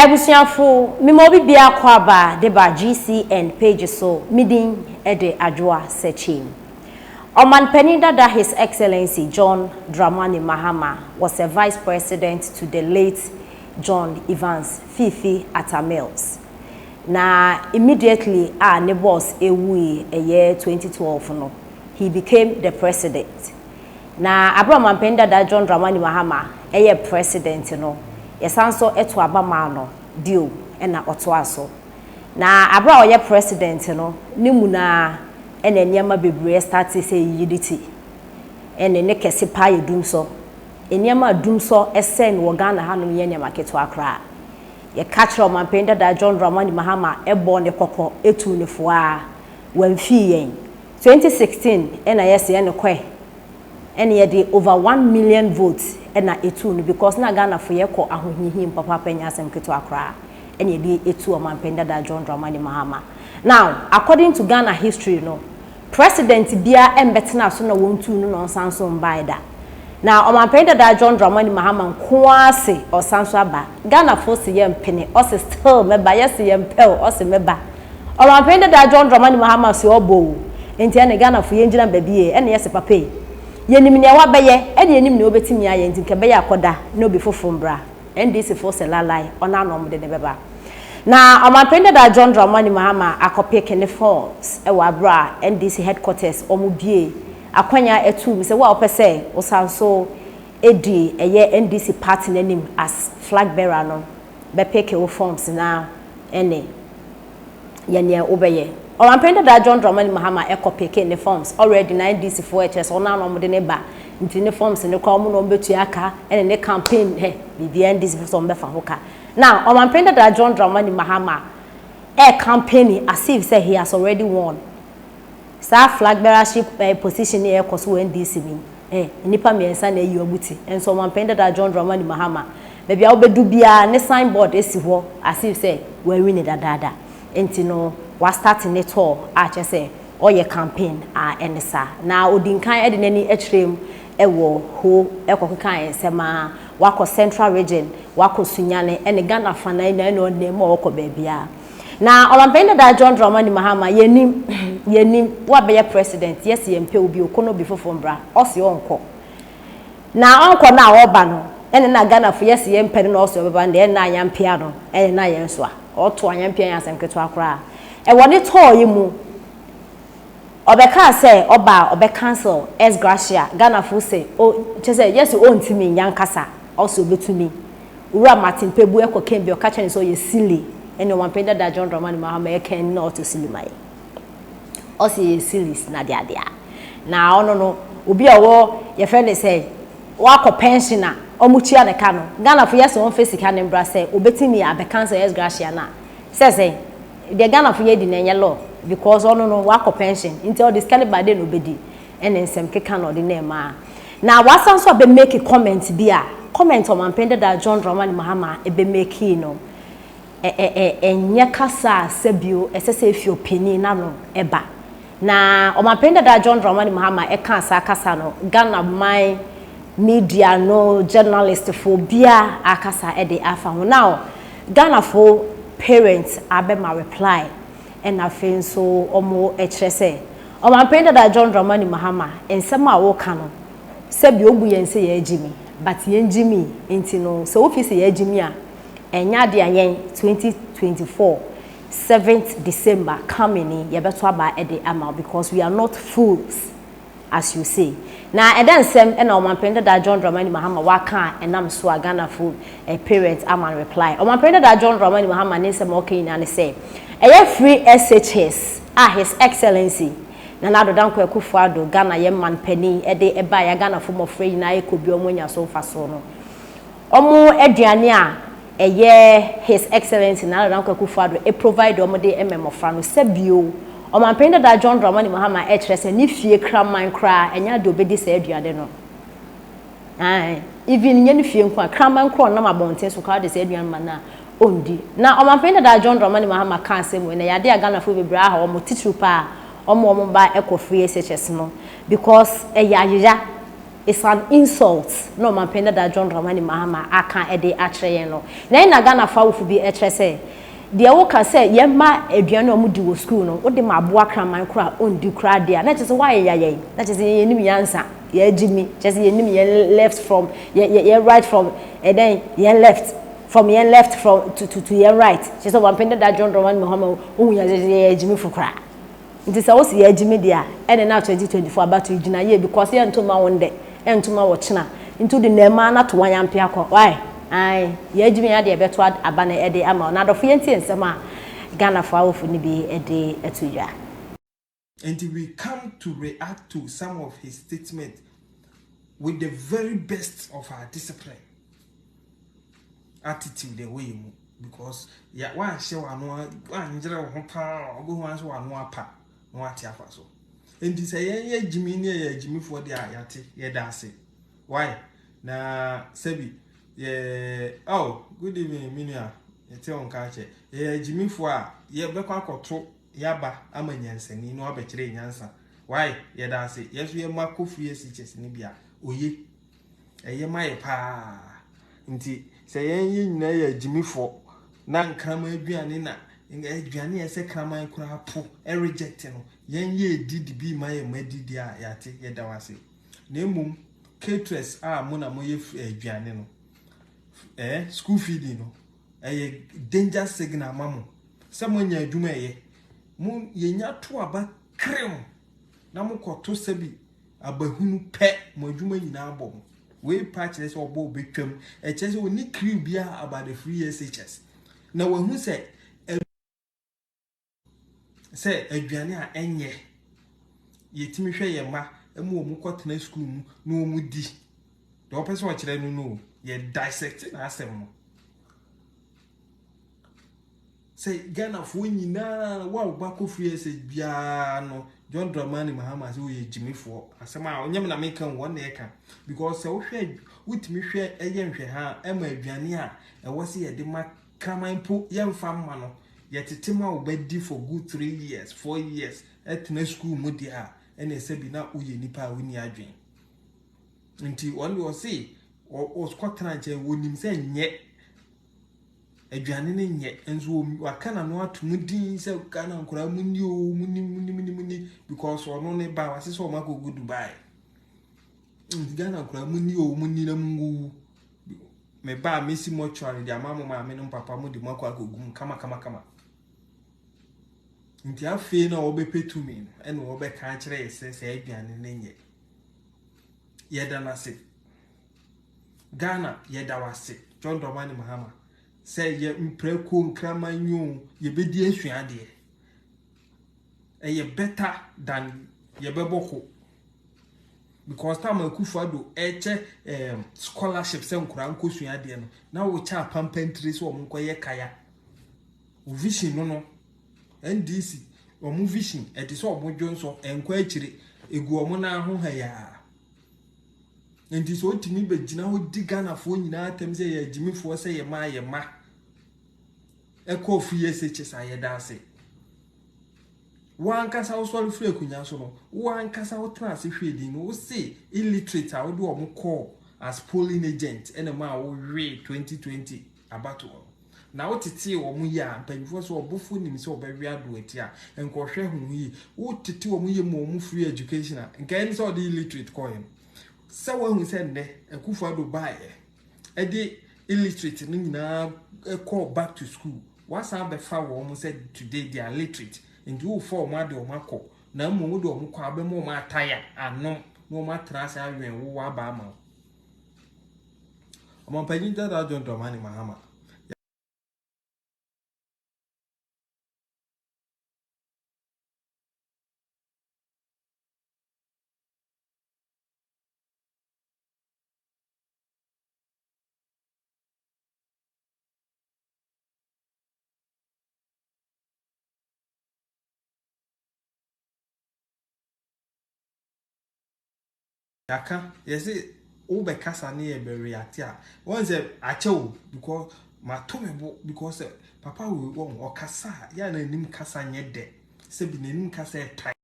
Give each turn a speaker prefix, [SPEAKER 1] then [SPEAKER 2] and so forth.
[SPEAKER 1] Ebusiafo mimobi bia kwaba deba GCN page so midin ede adwoa sechim. Oman Penida His Excellency John Dramani Mahama was a vice president to the late John Evans Fifi Atamils. Na immediately ne boss ewu a year 2012 no, he became the president. Na Abraham Penida John Dramani Mahama president no. Yesanso eto abama no dio na oto aso na abra oye president no nimu na ene niam bebre start say yiditi ene ne kese pa yedum so eniam adum so esen wo Ghana hanom ye niam aketo akra ye catch ro man penda da John Dramani Mahama ebo ne kokko etu ne fo a wamfi yen 2016 ena yesi ene kwe ene ye de over 1 million votes na etu no because na Ghana fo ye ko ahohihim papa panya asem keto akra ene ye de etu o man penda da John Dramani Mahama. Now according to Ghana history no president bia embetena so na wontu no nonsanso mbaida na o man penda da John Dramani Mahama nkoase o sanso aba Ghana fo se ye mpene o se still meba yes ye mpel o se meba o man penda da John Dramani Mahama se obo enti ene Ghana fo ye ngina babie ene yes papa yenim ne wabeye ene yenim ne obetimi aye nti nkebe ya akoda na obi fofombra ndc for se lalai ona no mde ne beba na amapende da John Dramani Mahama akopeke ne forms e wa bra ndc headquarters omubie akwanya etu se wa opese osanso edi eye ndc party nanim as flag bearer no be peke wo forms na ene yene obeye Omampenda da John Dramani Mahama ekopeke ne forms already na NDC for SHS ona no mo de ne ba nti ne forms ne kwa mo no betu aka ene ne campaign bi NDC for some befa hoka now Omampenda da John Dramani Mahama campaigning as if say he has already won sa flag bearership position e koso NDC mi nipa miensa na yi obuti enso Omampenda da John Dramani Mahama bebi a obedu bia ne signboard esi ho as if say we win dada enti no was starting it all say or your campaign enesa na odinkan ede nani etrem ewo ho ekokekan sema wako central region wako sunyane ene Ghana fana na no name wako bebia na Omampenda da John Dramani Mahama yenim wa be president yes yempe obi okono bi fofombra osi onko na onko na oba no ene na Ghana fo yes yempe no osi obeba na ene ayampia no ene na yenso a oto ayampia yasem keto akra e woni toy mu obeka say oba obe cancel S gracia Ghana fo say o say yes o ntimi nyankasa also betumi ura Martin Pebu e ko kembe o ka chene so ye silly ene Omampenda da John Dramani Mahama e ken not to silly mai o say ye silly na dia na ono no obi owo ye friend say wa ko pensioner omuchia ne ka no Ghana fo yes won face ka ne bra say obetimi abe cancel S gracia na say the Ghana for ye di na law because ono no wako pension until this kind bad no bedi ene nsem keka no de na ma na wasan so be make comment bia comment Omampenda da John Dramani Mahama e be make no enye kasa sebio esese fi opini na no eba na Omampenda da John Dramani Mahama e kan sa kasa no Ghana my media no journalist for bia akasa e de afa ho now Ghana for parents abema reply and afin so omo ekrese Omampenda da John Dramani Mahama ensema a wo kano se bi obu yense ye agimi but yenjimi enti no so office ye agimi a enya de ayen 2024 7th December coming ye beto aba e de ama because we are not fools as you say na eden sem na Omampenda da John Dramani Mahama waka enam so Ghana food parents aman reply Omampenda da John Dramani Mahama ne sem okay na ne say free SHS His Excellency na nado danko ekufuado Ghana ye man pani de eba ya Ghana fo mofrey na ekobi omonya so fa so no omo aduane a His Excellency na nado danko ekufuado provide omo de mmofra no sebio Omampenda da John Dramani Mahama etrese ni fie kraman kra enya de obedi se aduade no even nya ni fie nkwa kraman kro na mabonten so ka de se aduane mana ondi na Omampenda da John Dramani Mahama kan semu na yade Ghana fo bebra ha omo titru pa omo ba free SHS no because ya it's an insult no man penda da John Dramani Mahama aka e de akyere no na Ghana fa wofu bi ekyere say de wo ka say ye ma aduane o mu di wo school no wo de ma aboa kraman kra ondi kra de na kyese why yaye na kyese ye nim yansa ye jimi kyese ye nim ye left from ye right from and then ye left from ye left from to ye right kyese one penda da John Dramani Mahama o ye jimi fukra nti say wo se ye jimi dia e na 2024 about ugina ye because ye ntoma wonde entuma wo china into the nema na to wanyampe akọ why ai ye jimi ya de beto abana e de ama na dofo yenti ensema Ghana for awofu ni bi e de etudwa.
[SPEAKER 2] And we come to react to some of his statements with the very best of our discipline, attitude, the way you move. Because ya one show one njere ho pa ogo ho anso anu apa no ati afa so. And this ye jimi ne ye jimi for the ayate ye dance. Why? Na sebi ye oh good evening minia ye te on ka che ye jimi for a ye be kwa akoto yaba amanyansani no abekire nyansa. Why? Ye dance yeso ye makofu ye SHS ni bia oye eye maye pa nti se ye nyina ye jimi for na nkrama aduane na aduane ese kraman kura po e reject no yen ye didi bi maye madidi a yate ye dawase na emum caterers a mo na mo ye aduane no school feeding no danger signal mamo se mo nya adwuma ye mo ye nya to aba krem na mo koto sebi abahunu pe mo adwuma nyina abom we patch les obo betwam e chese oni crew bia about the free SHS na wahu se aduane a enye yetimi hwe ye ma emu omu kwotena school mu na omu di de opese o kire no ye dissect na asem no se Ghana fo nyina wa obako free SHS bia no John Dramani Mahama se we jimifo asem a onyem na meka won na eka because se wo hwe wutimi hwe eye nhwe ha ema aduane a e wo se ye de ma kraman po ye mfa mma no yetetema obedi for good 3 years 4 years etna school mu dia ene se bi na uye nipa woni adwen nti won we say o Scotland je wonim se nye aduane ne nye enzo waka na no atum din se Ghana nkora muni o muni because ono ne ba wase so ma go Dubai Ghana nkora muni o muni na mungu me ba mesi mortuary dia mama ma me no papa mu di makwa agogum kama nti afi na obepetu me ene obeka kire yese se aduane ne nye yeda na se Ghana yeda wase John Dramani Mahama say ye mpreko nkramanyo ye bedi asuade ye better than ye beboko because time akufado eche scholarship se nkura nkosuade no na wo cha pampentry so omnko ye kaya vision no NDC omu vision eti so omodwo nso enko akire egu omu na ho ha ya nti so otimi begina ho di Ghana fo nyina atem se ye jimifo se ye ma eko free SHS ayedase wan kasa wo sori free kunya so no wan kasa wo tra se hwedi no wo se illiterate a wo do omu call as polling agent ene ma wo we 2020 abato na wo tete wo mu ya panfo so obofu nim se obawe ado ati a enko hwe hu yi wo tete wo mu ye mo free education a nka en so the illiterate call him se wo hu se nne akufo ado bae e de illiterate no nyina call back to school what's up be fa wo mu said today they are literate and you for ma de o makọ na mo de o mu kwa be mo ma ataya anom no ma trasa awen wo wa ba ma o mo pagin da John Dramani Mahama yaka yesi ube kasa ni ebe react a once achewo because ma to me bo because papa we won okasa ya na nim kasa nye de se bi na nim kasa e